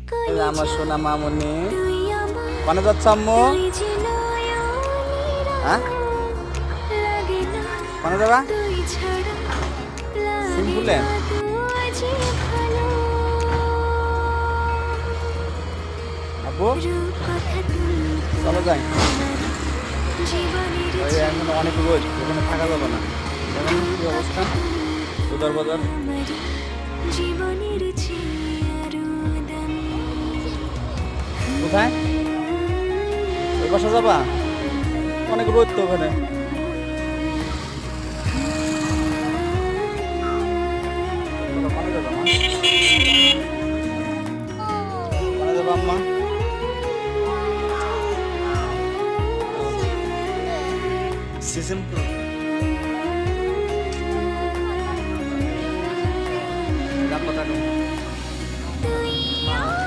আমার সোনা মামনি কোনে যাচ্ছ আম্মু? হ্যাঁ কোনে যাবা? সিম্পলে আব্বু চলো যাই। এখন অনেক রোদ, ওখানে থাকা যাবে না। দেখেন কি অবস্থা উদার বাজার। কোথায় ওই বাসা যাবা? অনেক রোদ তো ওখানে। কোনে যাবা মা? কোনে যাবা আম্মা? সিজন